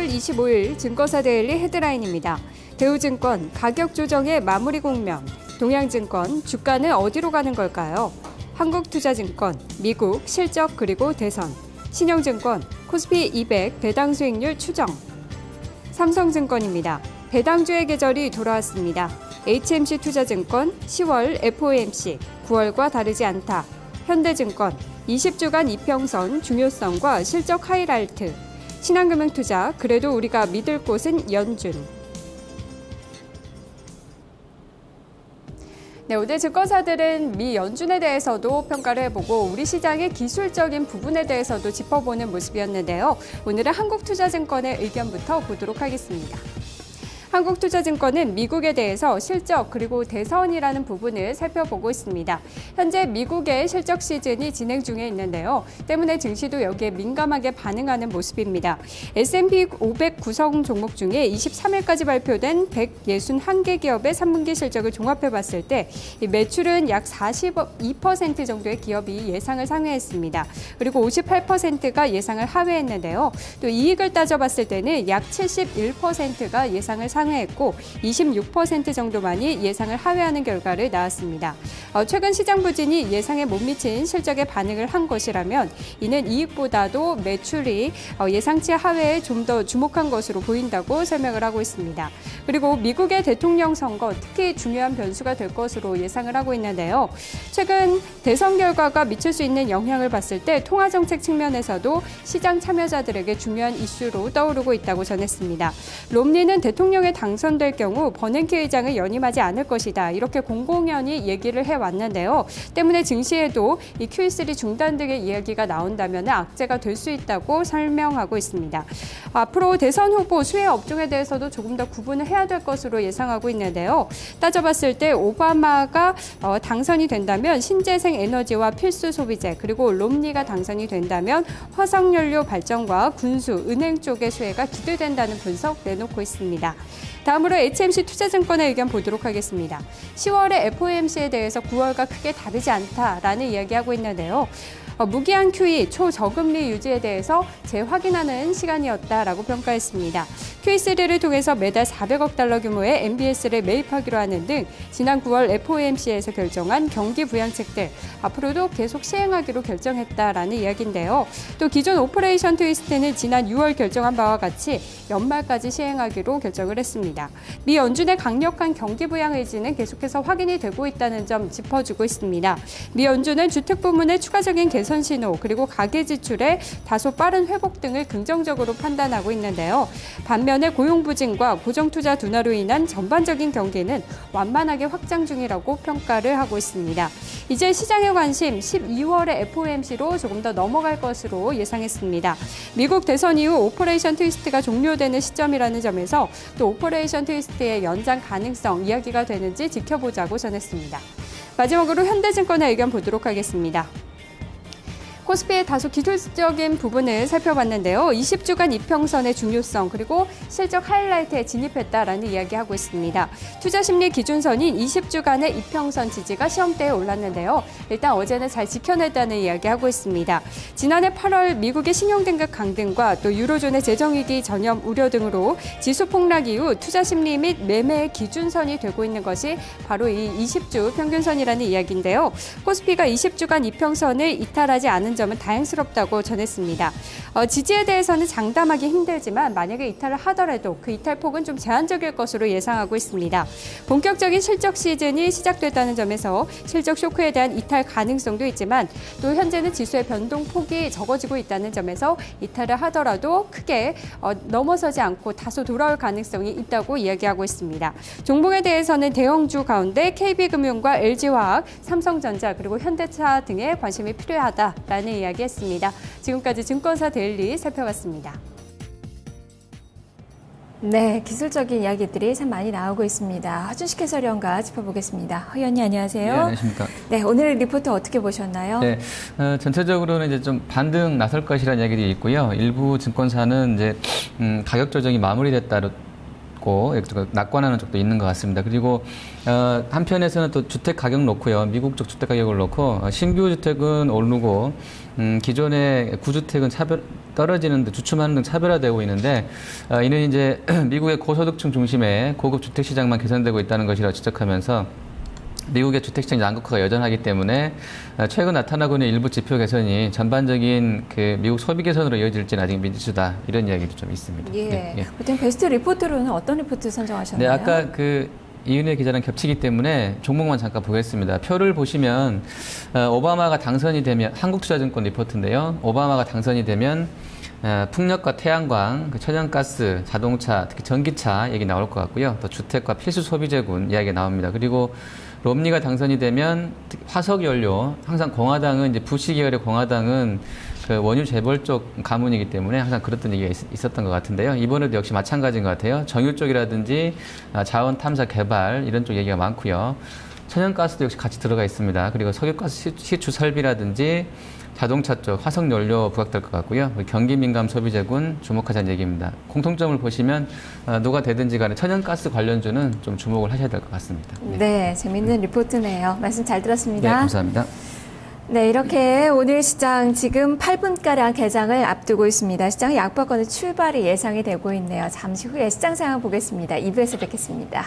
10월 25일 증권사 데일리 헤드라인입니다. 대우증권 가격 조정의 마무리 국면, 동양증권 주가는 어디로 가는 걸까요? 한국투자증권 미국 실적 그리고 대선, 신영증권 코스피 200 배당 수익률 추정, 삼성증권입니다. 배당주의 계절이 돌아왔습니다. HMC투자증권 10월 FOMC 9월과 다르지 않다. 현대증권 20주간 이평선 중요성과 실적 하이라이트. 신한금융투자 그래도 우리가 믿을 곳은 연준. 네, 오늘 증권사들은 미 연준에 대해서도 평가를 해보고 우리 시장의 기술적인 부분에 대해서도 짚어보는 모습이었는데요. 오늘은 한국투자증권의 의견부터 보도록 하겠습니다. 한국투자증권은 미국에 대해서 실적 그리고 대선이라는 부분을 살펴보고 있습니다. 현재 미국의 실적 시즌이 진행 중에 있는데요. 때문에 증시도 여기에 민감하게 반응하는 모습입니다. S&P 500 구성 종목 중에 23일까지 발표된 161개 기업의 3분기 실적을 종합해봤을 때 매출은 약 42% 정도의 기업이 예상을 상회했습니다. 그리고 58%가 예상을 하회했는데요. 또 이익을 따져봤을 때는 약 71%가 예상을 상회했고 26% 정도만이 예상을 하회하는 결과를 낳았습니다. 최근 시장 부진이 예상에 못 미친 실적에 반응을 한 것이라면 이는 이익보다도 매출이 예상치 하회에 좀 더 주목한 것으로 보인다고 설명을 하고 있습니다. 그리고 미국의 대통령 선거 특히 중요한 변수가 될 것으로 예상을 하고 있는데요. 최근 대선 결과가 미칠 수 있는 영향을 봤을 때 통화정책 측면에서도 시장 참여자들에게 중요한 이슈로 떠오르고 있다고 전했습니다. 롬니는 대통령에 당선될 경우 버냉키 의장을 연임하지 않을 것이다. 이렇게 공공연히 얘기를 해왔는데요. 때문에 증시에도 이 QE3 중단 등의 이야기가 나온다면 악재가 될 수 있다고 설명하고 있습니다. 앞으로 대선 후보 수혜 업종에 대해서도 조금 더 구분을 해야 될 것으로 예상하고 있는데요. 따져봤을 때 오바마가 당선이 된다면 신재생 에너지와 필수 소비재, 그리고 롬니가 당선이 된다면 화석연료 발전과 군수, 은행 쪽의 수혜가 기대된다는 분석 내놓고 있습니다. 다음으로 HMC 투자증권의 의견 보도록 하겠습니다. 10월의 FOMC에 대해서 9월과 크게 다르지 않다라는 이야기하고 있는데요. 무기한 QE, 초저금리 유지에 대해서 재확인하는 시간이었다라고 평가했습니다. QE3를 통해서 매달 400억 달러 규모의 MBS를 매입하기로 하는 등 지난 9월 FOMC에서 결정한 경기 부양책들 앞으로도 계속 시행하기로 결정했다라는 이야기인데요. 또 기존 오퍼레이션 트위스트는 지난 6월 결정한 바와 같이 연말까지 시행하기로 결정을 했습니다. 미 연준의 강력한 경기 부양 의지는 계속해서 확인이 되고 있다는 점 짚어주고 있습니다. 미 연준은 주택 부문의 추가적인 개선 신호 그리고 가계 지출의 다소 빠른 회복 등을 긍정적으로 판단하고 있는데요. 반면에 고용 부진과 고정 투자 둔화로 인한 전반적인 경기는 완만하게 확장 중이라고 평가를 하고 있습니다. 이제 시장의 관심 12월의 FOMC로 조금 더 넘어갈 것으로 예상했습니다. 미국 대선 이후 오퍼레이션 트위스트가 종료되는 시점이라는 점에서 또 오퍼레이션 트위스트의 연장 가능성 이야기가 되는지 지켜보자고 전했습니다. 마지막으로 현대증권의 의견 보도록 하겠습니다. 코스피의 다소 기술적인 부분을 살펴봤는데요. 20주간 이평선의 중요성 그리고 실적 하이라이트에 진입했다라는 이야기하고 있습니다. 투자심리 기준선인 20주간의 이평선 지지가 시험대에 올랐는데요. 일단 어제는 잘 지켜냈다는 이야기하고 있습니다. 지난해 8월 미국의 신용등급 강등과 또 유로존의 재정위기 전염 우려 등으로 지수 폭락 이후 투자심리 및 매매의 기준선이 되고 있는 것이 바로 이 20주 평균선이라는 이야기인데요. 코스피가 20주간 이평선을 이탈하지 않은 점은 다행스럽다고 전했습니다. 지지에 대해서는 장담하기 힘들지만 만약에 이탈을 하더라도 그 이탈폭은 좀 제한적일 것으로 예상하고 있습니다. 본격적인 실적 시즌이 시작됐다는 점에서 실적 쇼크에 대한 이탈 가능성도 있지만 또 현재는 지수의 변동폭이 적어지고 있다는 점에서 이탈을 하더라도 크게 넘어서지 않고 다소 돌아올 가능성이 있다고 이야기하고 있습니다. 종목에 대해서는 대형주 가운데 KB금융과 LG화학, 삼성전자 그리고 현대차 등에 관심이 필요하다라는 이야기했습니다. 지금까지 증권사 데일리 살펴봤습니다. 네, 기술적인 이야기들이 참 많이 나오고 있습니다. 하준식 해설위원과 짚어보겠습니다. 의원님 안녕하세요. 네, 안녕하십니까. 네, 오늘 리포트 어떻게 보셨나요? 네, 전체적으로는 이제 좀 반등 나설 것이라는 이야기들이 있고요. 일부 증권사는 이제 가격 조정이 마무리됐다고 있고 낙관하는 쪽도 있는 것 같습니다. 그리고 한편에서는 또 주택 가격 놓고요. 미국 쪽 주택 가격을 놓고 신규 주택은 오르고 기존의 구주택은 떨어지는데 주춤하는 등 차별화되고 있는데 이는 이제 미국의 고소득층 중심의 고급 주택 시장만 개선되고 있다는 것이라고 지적하면서 미국의 주택시장 양극화가 여전하기 때문에 최근 나타나고 있는 일부 지표 개선이 전반적인 그 미국 소비 개선으로 이어질지는 아직 미지수다 이런 이야기도 좀 있습니다. 예. 보통 베스트 리포트로는 어떤 리포트 선정하셨나요? 네, 아까 그 이은혜 기자랑 겹치기 때문에 종목만 잠깐 보겠습니다. 표를 보시면 오바마가 당선이 되면 한국투자증권 리포트인데요. 오바마가 당선이 되면 풍력과 태양광, 천연가스, 자동차, 특히 전기차 얘기 나올 것 같고요. 또 주택과 필수 소비재군 이야기가 나옵니다. 그리고 롬니가 당선이 되면 화석 연료, 항상 공화당은 이제 부시 계열의 공화당은 그 원유 재벌 쪽 가문이기 때문에 항상 그랬던 얘기가 있었던 것 같은데요. 이번에도 역시 마찬가지인 것 같아요. 정유 쪽이라든지 자원 탐사 개발 이런 쪽 얘기가 많고요. 천연가스도 역시 같이 들어가 있습니다. 그리고 석유가스 시추 설비라든지 자동차 쪽 화석 연료 부각될 것 같고요. 경기 민감 소비재군 주목하자는 얘기입니다. 공통점을 보시면 누가 되든지 간에 천연가스 관련주는 좀 주목을 하셔야 될 것 같습니다. 네, 재밌는 리포트네요. 말씀 잘 들었습니다. 네, 감사합니다. 네, 이렇게 오늘 시장 지금 8분가량 개장을 앞두고 있습니다. 시장 약보권의 출발이 예상이 되고 있네요. 잠시 후에 시장 상황 보겠습니다. 2부에서 뵙겠습니다.